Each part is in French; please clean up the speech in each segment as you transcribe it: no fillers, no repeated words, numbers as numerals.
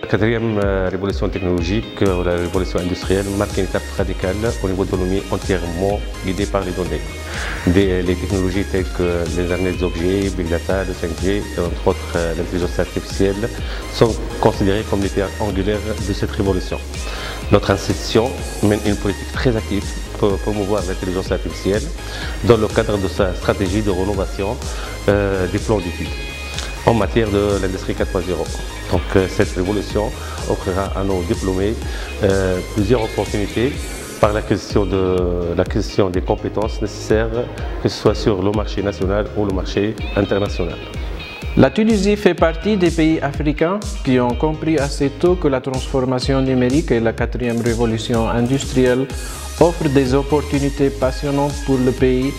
La quatrième révolution technologique, la révolution industrielle, marque une étape radicale au niveau de l'économie entièrement guidée par les données. Les technologies telles que l'Internet des objets, Big Data, le 5G et entre autres l'intelligence artificielle sont considérées comme les pierres angulaires de cette révolution. Notre institution mène une politique très active pour promouvoir l'intelligence artificielle dans le cadre de sa stratégie de rénovation des plans d'études en matière de l'industrie 4.0. Donc cette révolution offrira à nos diplômés plusieurs opportunités par l'acquisition des compétences nécessaires, que ce soit sur le marché national ou le marché international. La Tunisie fait partie des pays africains qui ont compris assez tôt que la transformation numérique et la quatrième révolution industrielle offrent des opportunités passionnantes pour le pays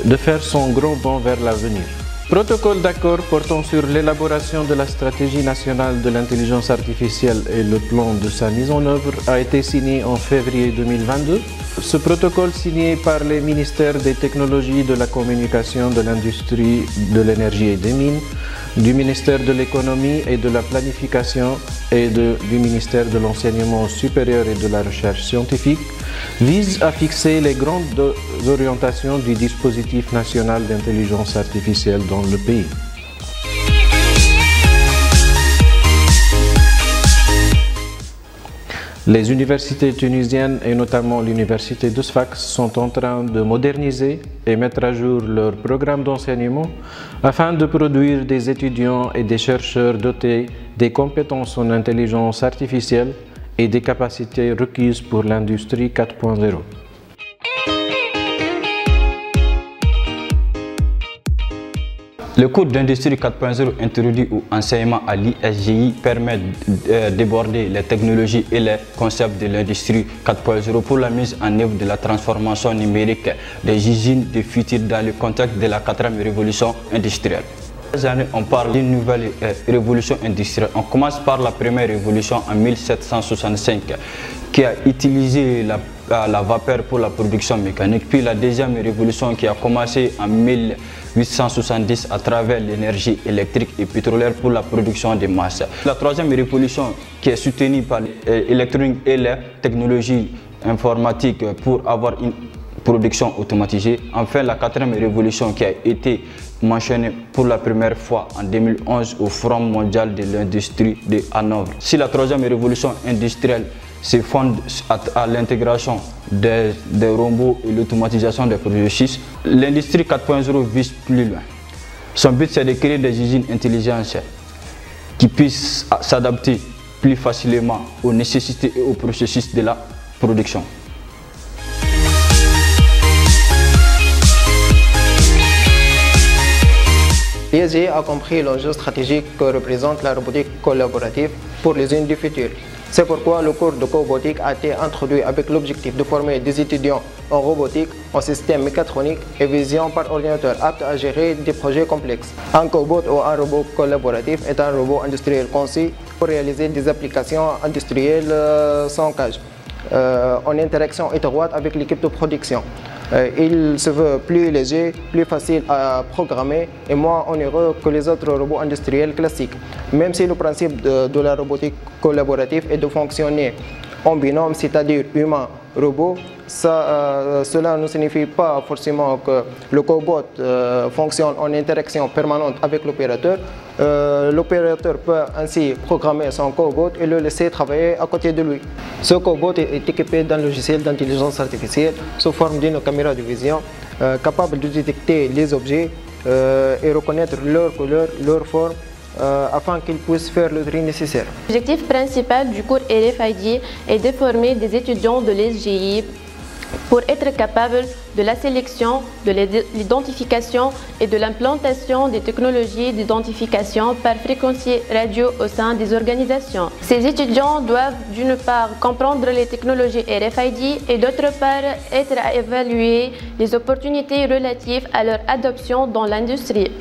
de faire son grand bond vers l'avenir. Protocole d'accord portant sur l'élaboration de la stratégie nationale de l'intelligence artificielle et le plan de sa mise en œuvre a été signé en février 2022. Ce protocole signé par les ministères des technologies, de la communication, de l'industrie, de l'énergie et des mines, du ministère de l'économie et de la planification et du ministère de l'enseignement supérieur et de la recherche scientifique vise à fixer les grandes orientations du dispositif national d'intelligence artificielle dans le pays. Les universités tunisiennes et notamment l'université de Sfax sont en train de moderniser et mettre à jour leur programme d'enseignement afin de produire des étudiants et des chercheurs dotés des compétences en intelligence artificielle et des capacités requises pour l'industrie 4.0. Le cours d'industrie 4.0 introduit ou enseignement à l'ISGI permet d'aborder les technologies et les concepts de l'industrie 4.0 pour la mise en œuvre de la transformation numérique des usines du futur dans le contexte de la quatrième révolution industrielle. Cette année, on parle d'une nouvelle révolution industrielle. On commence par la première révolution en 1765 qui a utilisé la vapeur pour la production mécanique, puis la deuxième révolution qui a commencé en 1870 à travers l'énergie électrique et pétrolière pour la production de masse. La troisième révolution qui est soutenue par l'électronique et les technologies informatiques pour avoir une production automatisée. Enfin, la quatrième révolution qui a été mentionnée pour la première fois en 2011 au Forum mondial de l'industrie de Hanovre. Si la troisième révolution industrielle se fonde à l'intégration des robots et l'automatisation des processus, l'industrie 4.0 vise plus loin. Son but, c'est de créer des usines intelligentes qui puissent s'adapter plus facilement aux nécessités et aux processus de la production. L'ISGI a compris l'enjeu stratégique que représente la robotique collaborative pour les usines du futur. C'est pourquoi le cours de cobotique a été introduit avec l'objectif de former des étudiants en robotique, en système mécatronique et vision par ordinateur aptes à gérer des projets complexes. Un cobot ou un robot collaboratif est un robot industriel conçu pour réaliser des applications industrielles sans cage, en interaction étroite avec l'équipe de production. Il se veut plus léger, plus facile à programmer et moins onéreux que les autres robots industriels classiques. Même si le principe de la robotique collaborative est de fonctionner en binôme, c'est-à-dire humain-robot, cela ne signifie pas forcément que le cobot fonctionne en interaction permanente avec l'opérateur. L'opérateur peut ainsi programmer son cobot et le laisser travailler à côté de lui. Ce cobot est équipé d'un logiciel d'intelligence artificielle sous forme d'une caméra de vision capable de détecter les objets et reconnaître leur couleur, leur forme, afin qu'ils puissent faire le tri nécessaire. L'objectif principal du cours RFID est de former des étudiants de l'ISGI pour être capables de la sélection, de l'identification et de l'implantation des technologies d'identification par fréquencier radio au sein des organisations. Ces étudiants doivent d'une part comprendre les technologies RFID et d'autre part être à évaluer les opportunités relatives à leur adoption dans l'industrie.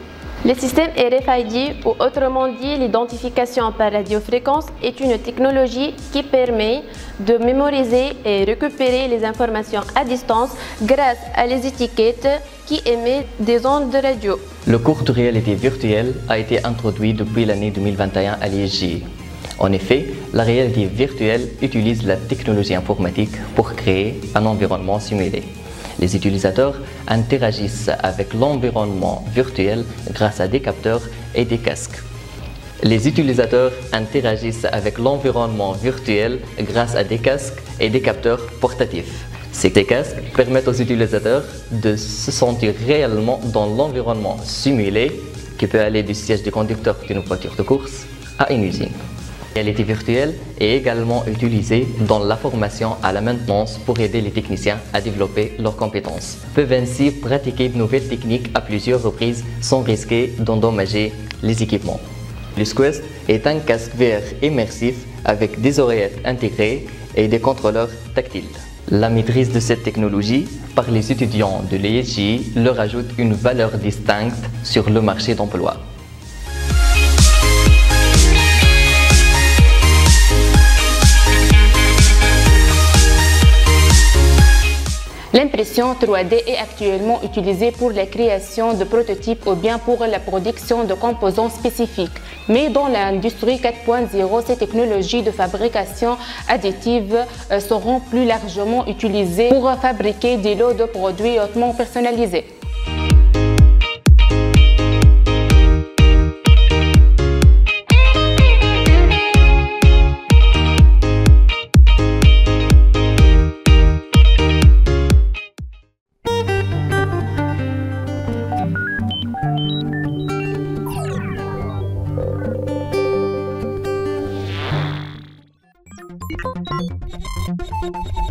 Le système RFID, ou autrement dit l'identification par radiofréquence, est une technologie qui permet de mémoriser et récupérer les informations à distance grâce à les étiquettes qui émettent des ondes de radio. Le cours de réalité virtuelle a été introduit depuis l'année 2021 à l'ISJ. En effet, la réalité virtuelle utilise la technologie informatique pour créer un environnement simulé. Les utilisateurs interagissent avec l'environnement virtuel grâce à des capteurs et des casques. Les utilisateurs interagissent avec l'environnement virtuel grâce à des casques et des capteurs portatifs. Ces casques permettent aux utilisateurs de se sentir réellement dans l'environnement simulé qui peut aller du siège du conducteur d'une voiture de course à une usine. La réalité virtuelle est également utilisée dans la formation à la maintenance pour aider les techniciens à développer leurs compétences. Ils peuvent ainsi pratiquer de nouvelles techniques à plusieurs reprises sans risquer d'endommager les équipements. Le Quest est un casque VR immersif avec des oreillettes intégrées et des contrôleurs tactiles. La maîtrise de cette technologie par les étudiants de l'ISJ leur ajoute une valeur distincte sur le marché d'emploi. L'impression 3D est actuellement utilisée pour la création de prototypes ou bien pour la production de composants spécifiques. Mais dans l'industrie 4.0, ces technologies de fabrication additive seront plus largement utilisées pour fabriquer des lots de produits hautement personnalisés. Thank you.